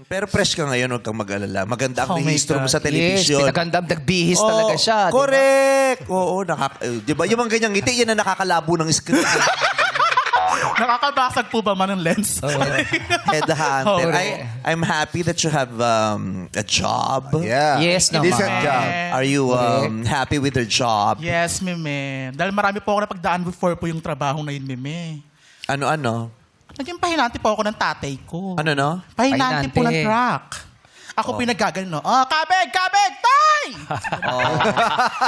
Pero fresh ka ngayon, huwag kang mag-alala. Maganda ang Oh my rehistro mo God. sa Yes, television. pinagandam, nagbihis talaga siya. di ba? Correct! Oo, di ba? Yung mga ganyang ngiti, yan ang nakakalabo ng screen. Nakakabasag po ba man ng lens? Headhunter. Oh, I'm happy that you have a job. Yeah. Yes naman. Decent job. Are you happy with your job? Yes, meme. Dahil marami po ako napagdaan before po yung trabaho na yun, meme. Ano? Naging pahinante po ako ng tatay ko. Ano, no? Pahinante po ng Pahinante. truck. Ako pinagagano. Oh, kabig! Tay!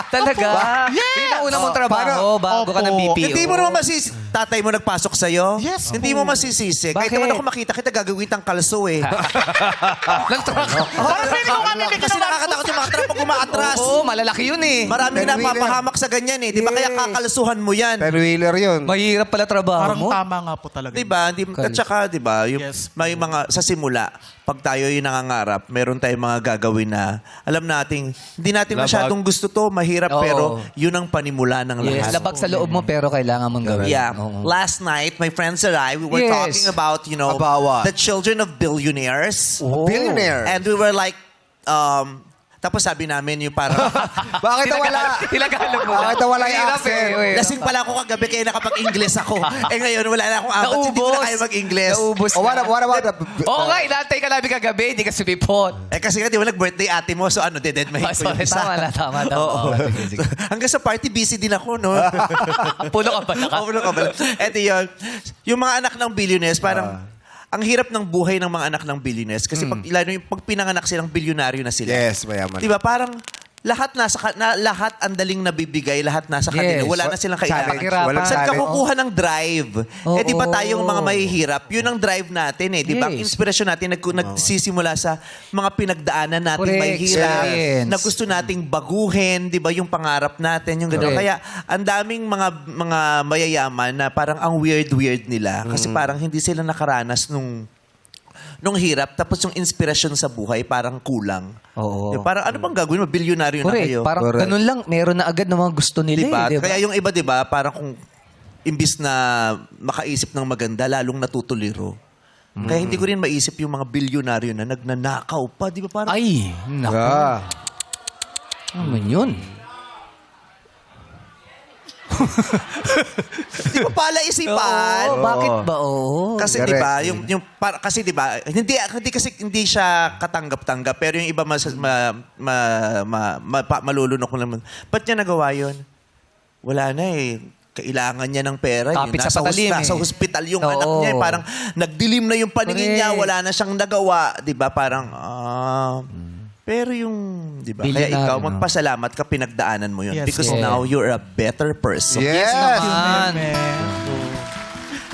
Talaga? Yes! Yun ang una mong trabaho bago ka ng Opo. BPO. Hindi mo naman masisisi. Tatay mo nagpasok sa'yo? Yes, Hindi mo masisisi. Kahit Bakit? naman ako makita kita, gagawin tang kalso eh. Ng truck. Parang feeling ko kami Kasi nakakatakot yung mga truck pag umaatras. Oo, malalaki yun eh. Maraming Ten-wheeler. napapahamak sa ganyan eh. Di ba kaya Yes. kakalsuhan mo yan? Ten-wheeler yun. Mahirap pala trabaho Parang mo. tama nga po talaga. Di ba? At saka, di ba, yung Yes. may mga, sa simula, pag tayo yung nangangarap, meron tayong mga gagawin na, alam nating, hindi natin masyadong gusto to, mahirap, Oo. pero yun ang panimula ng Yes, lahat. labag sa loob mo pero kailangan mong gawin. Yeah. Oo. Last night, my friends and I, we were Yes. talking about, About what? the children of billionaires. Billionaire. And we were like, tapos sabi namin yung parang, Bakit nawala? Tinagalog mo. Bakit nawala yung Mahirap accent? eh. lasing pala ako kagabi kaya nakapag-Ingles ako. Eh ngayon, wala na akong apat, hindi ko na Naubos. kaya mag-Ingles. Naubos Oh, what about the... Oo nga, inantay ka namin kagabi, hindi ka sumipot. Eh kasi nga, di ba nag-birthday ate mo, so ano, dead may Ah, sorry, tama. Oo. Okay, sige. Hanggang sa party, busy din ako, no? Pulo ka ba na ka? Oo, ano ka ba? Eto yun. Yung mga anak ng billionaires, parang, ang hirap ng buhay ng mga anak ng billionaires. Kasi lalo yung pag pinanganak silang bilyonaryo na sila. Yes, mayaman. Di ba? Parang, lahat lahat ang daling nabibigay, lahat nasa kanila. Yes. Wala na silang kailangan. Challenge. Walang Saan ka challenge. kukuha ng drive? Oo. Eh di ba tayong mga mahihirap, yun ang drive natin eh. Di ba? Ang Yes. inspirasyon natin nagsisimula sa mga pinagdaanan natin Correct. mahihirap, Experience. na gusto nating baguhin, di ba? Yung pangarap natin, yung gano'n. Correct. Kaya ang daming mga mayayaman na parang ang weird nila. Kasi parang hindi sila nakaranas nung hirap, tapos yung inspirasyon sa buhay parang kulang. Oo. Parang ano bang gagawin mo? Bilyonaryo na Correct. kayo. Parang Correct. ganun lang, meron na agad ng mga gusto nila Diba? eh. Diba? Kaya yung iba, diba, parang kung imbis na makaisip ng maganda, lalong natutuliro. Kaya hindi ko rin maisip yung mga bilyonaryo na nagnanakaw pa. Di ba parang... Ay, naku. Yeah. Ano man yun? Di ko pala isipan. Oo, bakit ba? Oo. Kasi Correct. di ba, kasi di ba, hindi siya katanggap-tanggap, pero yung iba malulunok mo naman. Ba't niya nagawa yun? Wala na eh. Kailangan niya ng pera. Kapit Yun, sa patalim nasa eh. hospital yung Oo. anak niya. Eh. Parang nagdilim na yung paningin niya. Correct. Wala na siyang nagawa. Di ba? Parang, pero yung, di ba? Kaya Billionaire, ikaw, no? magpasalamat ka, pinagdaanan mo yun. Yes, Because yes. now, you're a better person. Yes! naman.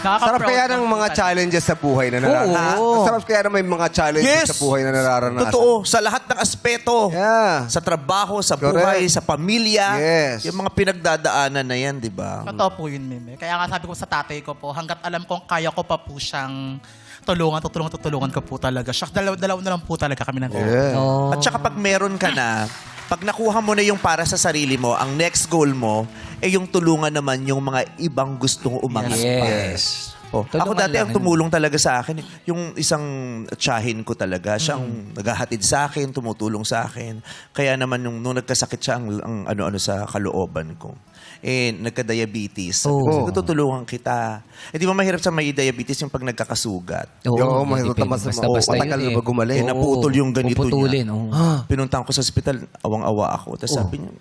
Sarap kaya ng mga challenges sa buhay na nararanasan. Oo. Sarap kaya na may mga challenges sa buhay na nararanasan. Totoo. Sa lahat ng aspeto. Yeah. Sa trabaho, sa Correct. buhay, sa pamilya. Yes. Yung mga pinagdadaanan na yan, di ba? Totoo po yun, meme. Kaya nga sabi ko sa tatay ko po, hanggat alam kong kaya ko pa po siyang tutulungan ko po talaga. Siya, dalaw na lang po talaga kami ng Yeah. Oo. At saka pag meron ka na, pag nakuha mo na yung para sa sarili mo, ang next goal mo, eh yung tulungan naman yung mga ibang gustong umangat pa. Yes. Oh, ako Tulungan dati lang ang yun. tumulong talaga sa akin, yung isang tiyahin ko talaga, siyang naghahatid sa akin, tumutulong sa akin. Kaya naman nung nagkasakit siya ang ano-ano sa kalooban ko. Eh, nagka-diabetes. Oo. Sabi ko, tutulungan kita. Eh, di ba mahirap sa may diabetes yung pag nagkakasugat? Yung mahirap depende. naman sa Basta-basta matagal yun na ba gumaling? Eh, naputol yung ganito puputulin, niya. oo. Pinuntahan ko sa ospital, awang-awa ako. Tapos sabi niya,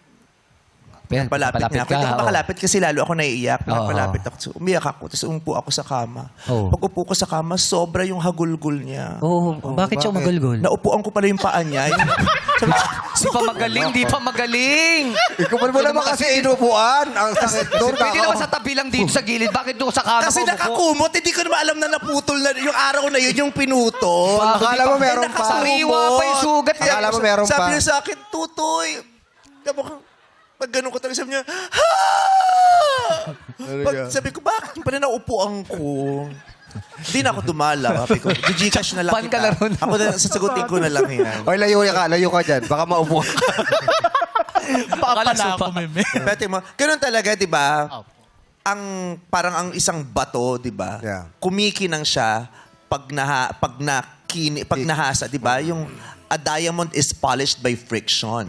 palapit niya ako. Hindi ako oo. makalapit kasi lalo ako naiiyak. Oo. Palapit ako. So, umiyak ako. Tapos umupo ako sa kama. Oo. Pag upo ko sa kama, sobra yung hagulgul niya. Oh, bakit siya magulgol? Naupuan ko pala yung paa niya. Di pa magaling, di pa magaling. Ikaw mo naman kasi inupuan. Ang sakit doon. Pwede naman sa tabi lang dito sa gilid. Bakit doon sa kama Kasi ko? nakakumot, hindi ko naman alam na naputol na yung araw na yun, yung pinutol. Akala mo meron pa. Sariwa pa yung sugat. Akala mo meron Sabi pa. niya sa akin, tutoy. Pag ganun ko talaga, sabi niya, Pag sabi ko, bakit pala naupuan ko? Hindi na ako dumala. Sabi ko, Gcash na lang Pan ka kita. laro na. Ako na, sasagutin ko na lang yan. Oy, layo ka dyan. Baka maupo ka. Paapala Kalasupa. ako, meme. Pwede mo. Ganun talaga, di ba? Opo. Parang ang isang bato, di ba? Yeah. Kumikinang siya pag pag nahasa, 'di ba? Yung a diamond is polished by friction.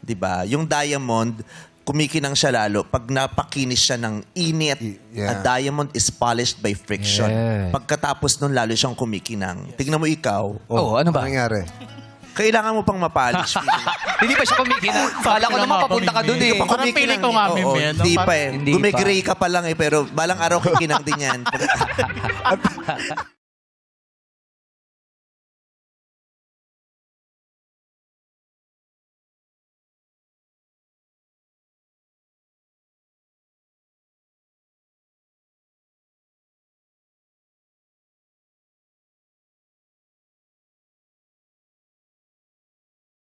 'Di ba? Yung diamond kumikinang siya lalo pag napakinis siya ng init. A Yeah. diamond is polished by friction. Yeah. Pagkatapos nun, lalo siyang kumikinang. Tignan mo ikaw, Oo, ano ba? Anong nangyari? kailangan mo pang mapolish. Hindi pa siya kumikina. Kala ko naman papunta ka dun eh. Parang feeling ko nga, Oo, Mimel, Hindi no? pa eh. Hindi Gumigray pa. ka pa lang eh, pero balang araw kikinang din yan.